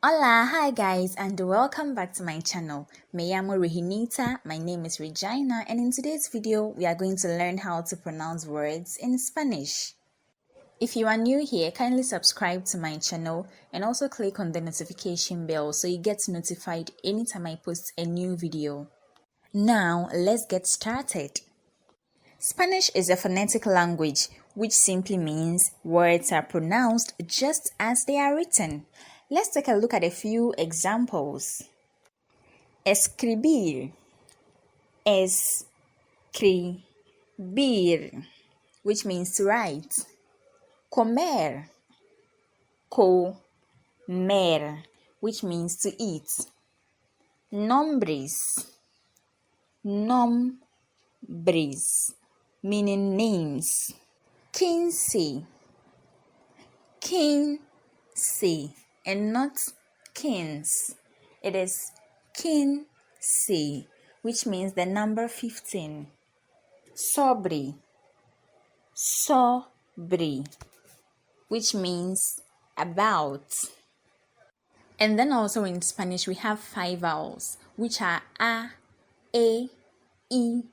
Hola, hi guys, and welcome back to my channel. Me llamo Reginita, my name is Regina, and in today's video, we are going to learn how to pronounce words in Spanish. If you are new here, kindly subscribe to my channel and also click on the notification bell so you get notified anytime I post a new video. Now, let's get started. Spanish is a phonetic language, which simply means words are pronounced just as they are written. Let's take a look at a few examples. Escribir. Escribir, which means to write. Comer. Comer, which means to eat. Nombres. Nombres, meaning names. Quince. Quince, and not kins. It is quince, which means the number 15. Sobre. Sobre, which means about. And then also in Spanish, we have 5 vowels, which are a, e, I,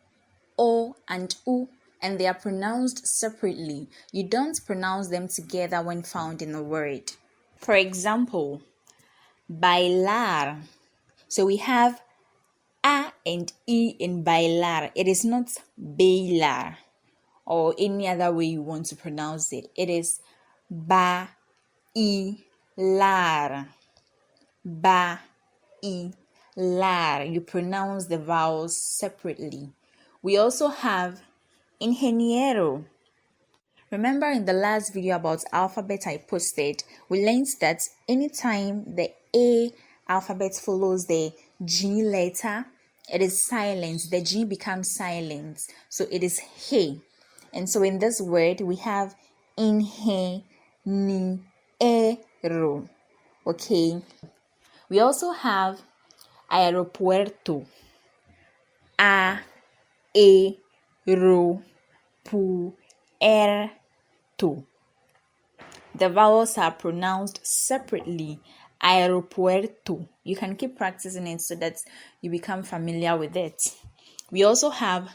o, and u, and they are pronounced separately. You don't pronounce them together when found in a word. For example, bailar. So we have a and I in bailar. It is not bailar or any other way you want to pronounce it. It is bailar. Bailar. You pronounce the vowels separately. We also have ingeniero. Remember in the last video about alphabet I posted, we learned that anytime the A alphabet follows the G letter, it is silent. The G becomes silent. So it is he. And so in this word, we have ingeniero. Okay. We also have aeropuerto. The vowels are pronounced separately. Aeropuerto. You can keep practicing it so that you become familiar with it. We also have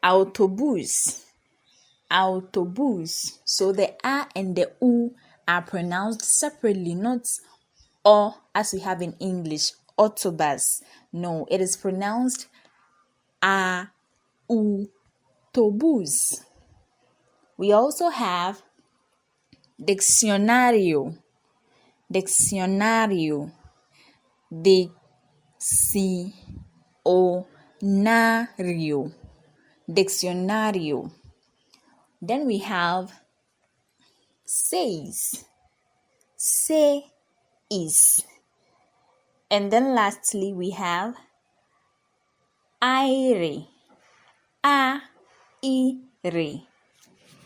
autobús. Autobús. So the A and the U are pronounced separately, not O as we have in English. Autobus. No, it is pronounced autobús. We also have diccionario. Diccionario. Diccionario. Diccionario. Then we have seis. Seis. And then lastly we have aire. Aire.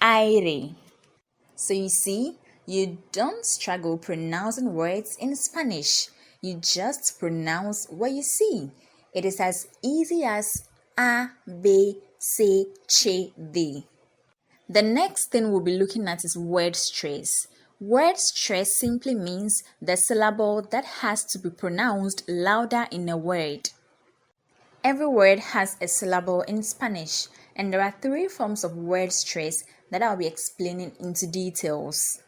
Aire. So you see, you don't struggle pronouncing words in Spanish. You just pronounce what you see. It is as easy as A, B, C, Ch, D. The next thing we'll be looking at is word stress. Word stress simply means the syllable that has to be pronounced louder in a word. Every word has a syllable in Spanish, and there are 3 forms of word stress that I'll be explaining into details.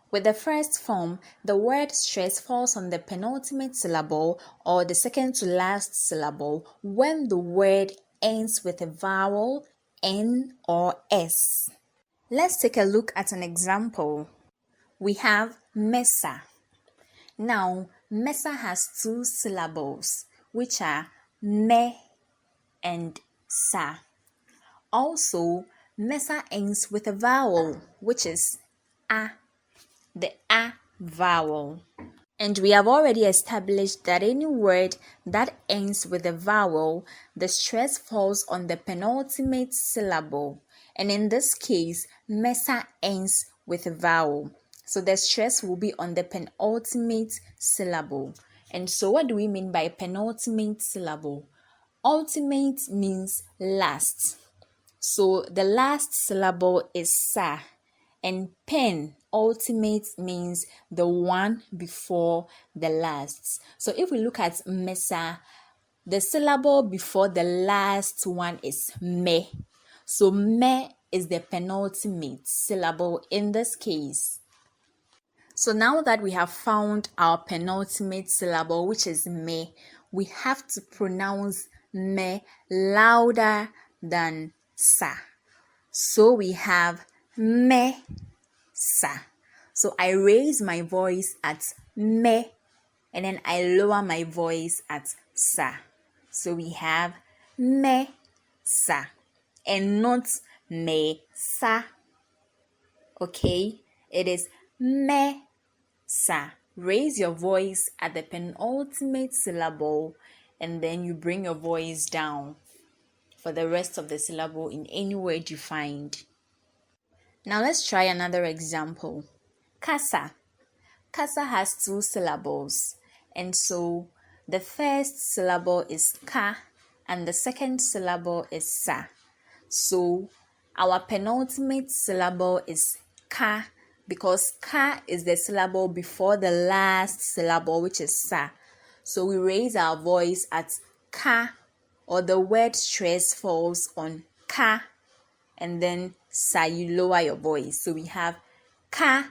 With the first form, the word stress falls on the penultimate syllable or the second to last syllable when the word ends with a vowel, N or S. Let's take a look at an example. We have mesa. Now, mesa has 2 syllables, which are me and sa. Also, mesa ends with a vowel, which is a, the a vowel. And we have already established that any word that ends with a vowel, the stress falls on the penultimate syllable. And in this case, mesa ends with a vowel. So the stress will be on the penultimate syllable. And so what do we mean by penultimate syllable? Ultimate means last. So the last syllable is sa, and pen penultimate means the one before the last. So if we look at mesa, the syllable before the last one is me. So me is the penultimate syllable in this case. So now that we have found our penultimate syllable, which is me, we have to pronounce me louder than sa. So we have me, sa. So I raise my voice at me, and then I lower my voice at sa. So we have me, sa, and not me, sa. Okay, it is me, sa. Raise your voice at the penultimate syllable, and then you bring your voice down for the rest of the syllable in any word you find. Now let's try another example. Casa. Casa has two syllables, and so the first syllable is ka and the second syllable is sa. So our penultimate syllable is ka, because ka is the syllable before the last syllable, which is sa. So we raise our voice at ka, or the word stress falls on ka, and then sa, you lower your voice. So we have ka,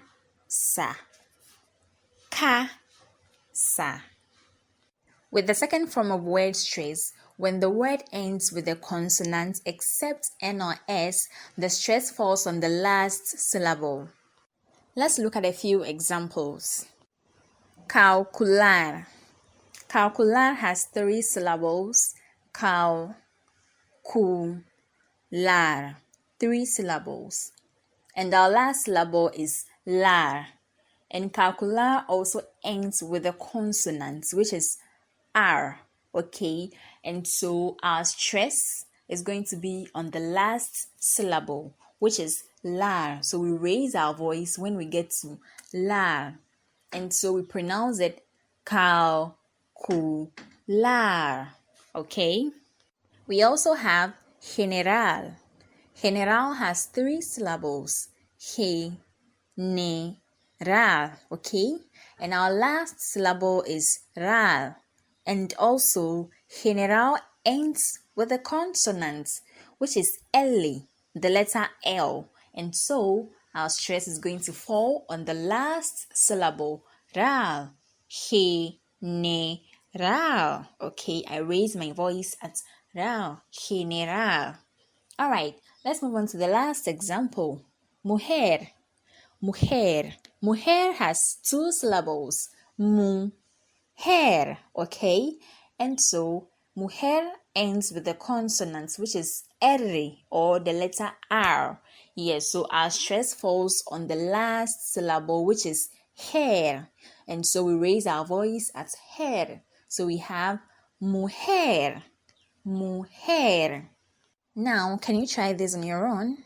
sa, ka, sa. With the second form of word stress, when the word ends with a consonant except N or S, the stress falls on the last syllable. Let's look at a few examples. Calcular. Calcular has three syllables. Cal, cu, lar. Three syllables. And our last syllable is lar. And calcular also ends with a consonant, which is R. Okay, and so our stress is going to be on the last syllable, which is lar. So we raise our voice when we get to lar, and so we pronounce it cal, cu, lar. Okay, we also have general. General has three syllables. He, ne, ral. Okay, and our last syllable is ral. And also, general ends with a consonant, which is L, the letter L. And so, our stress is going to fall on the last syllable, ral. He, ne, ral. Okay, I raise my voice at ral, general. All right, let's move on to the last example. Mujer. Mujer. Mujer has two syllables. Mu, hair, okay? And so, mujer ends with the consonant, which is R, or the letter R. Yes, so our stress falls on the last syllable, which is hair. And so we raise our voice at hair. So we have mujer, mujer. Now, can you try this on your own?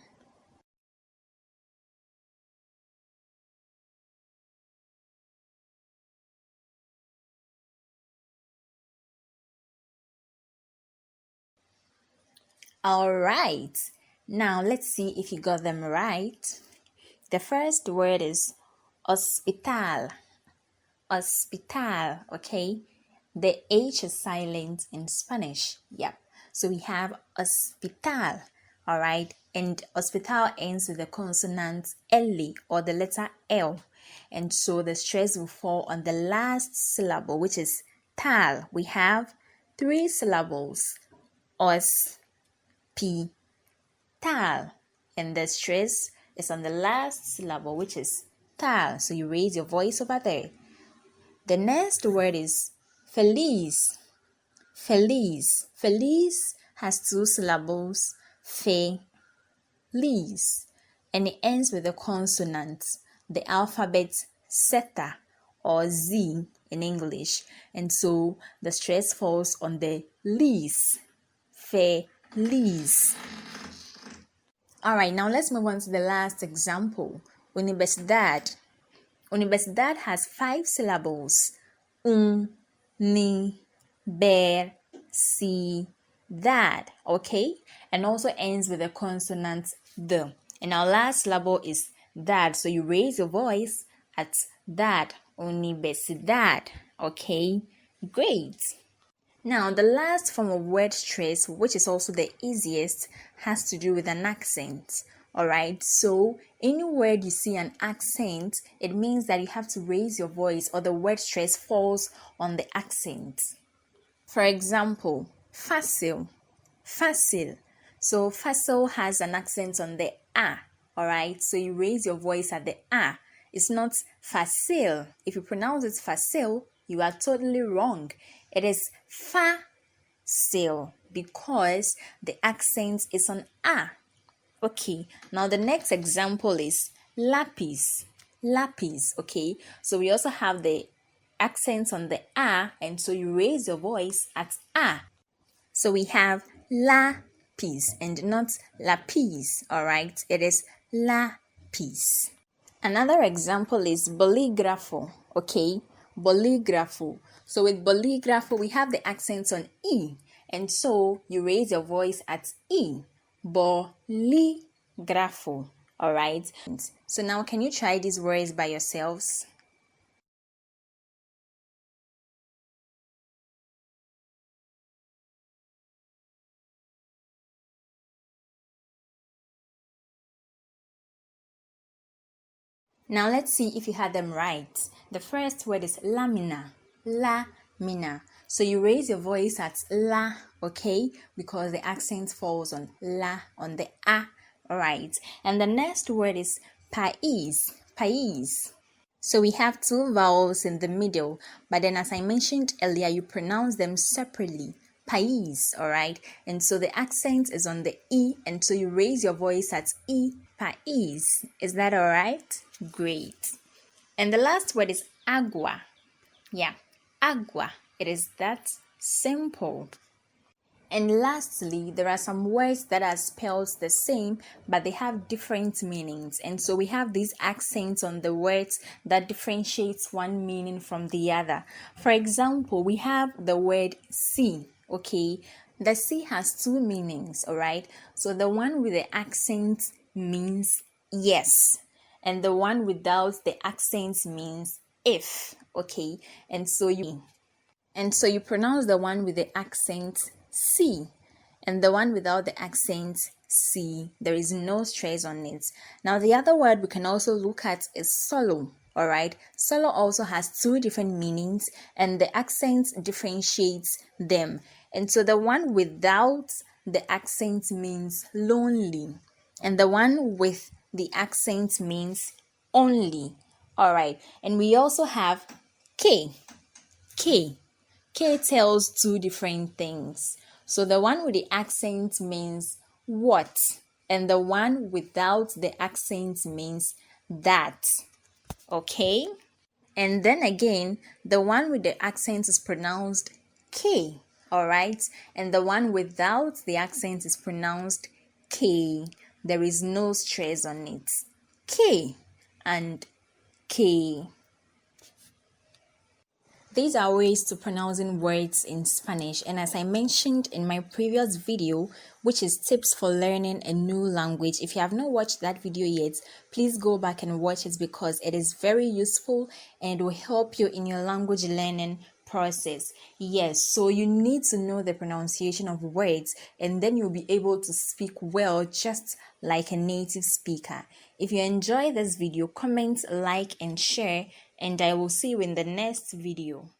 All right. Now let's see if you got them right. The first word is hospital. Hospital, okay? The H is silent in Spanish. Yep. So we have hospital, all right? And hospital ends with the consonant L, or the letter L. And so the stress will fall on the last syllable, which is tal. We have three syllables. Os, P, tal, and the stress is on the last syllable, which is tal. So you raise your voice over there. The next word is feliz. Feliz. Feliz has two syllables. Fe, lis, and it ends with a consonant, the alphabet zeta, or Z in English. And so the stress falls on the lis. Feliz. All right, now let's move on to the last example. Universidad. Universidad has five syllables. Ni, ber, si, dad. Okay? And also ends with the consonant the. And our last syllable is that. So you raise your voice at that. Only besi that. Okay, great. Now, the last form of word stress, which is also the easiest, has to do with an accent. Alright, so any word you see an accent, it means that you have to raise your voice or the word stress falls on the accent. For example, fácil, fácil. So fácil has an accent on the a. Alright, so you raise your voice at the a. It's not fácil. If you pronounce it fácil, you are totally wrong. It is fácil because the accent is on a. Okay, now the next example is lápiz. Lápiz, okay? So we also have the accents on the a, and so you raise your voice at a. So we have lápiz and not lápiz, alright? It is lápiz. Another example is bolígrafo, okay? Bolígrafo. So with bolígrafo, we have the accents on E, and so you raise your voice at E. Bolígrafo, alright? So now can you try these words by yourselves? Now let's see if you had them right. The first word is lámina. Lámina. So you raise your voice at la, okay? Because the accent falls on la, on the a, alright? And the next word is país. País. So we have two vowels in the middle, but then as I mentioned earlier, you pronounce them separately. País, alright? And so the accent is on the E, and so you raise your voice at E, país. Is that alright? Great. And the last word is agua. Yeah, agua. It is that simple. And lastly, there are some words that are spelled the same, but they have different meanings. And so we have these accents on the words that differentiates one meaning from the other. For example, we have the word sí, okay? The sí has two meanings, all right? So the one with the accent means yes, and the one without the accent means if, okay? And so you pronounce the one with the accent C, and the one without the accent C. There is no stress on it. Now the other word we can also look at is solo. All right, solo also has two different meanings, and the accent differentiates them. And so the one without the accent means lonely, and the one with the accent means only. All right, and we also have K. K. K tells two different things. So the one with the accent means what, and the one without the accent means that. Okay? And then again, the one with the accent is pronounced K, all right? And the one without the accent is pronounced K. There is no stress on it. K and K. These are ways to pronouncing words in Spanish, and as I mentioned in my previous video, which is tips for learning a new language, if you have not watched that video yet, please go back and watch it because it is very useful and will help you in your language learning process. Yes, so you need to know the pronunciation of words, and then you'll be able to speak well just like a native speaker. If you enjoy this video, comment, like and share, and I will see you in the next video.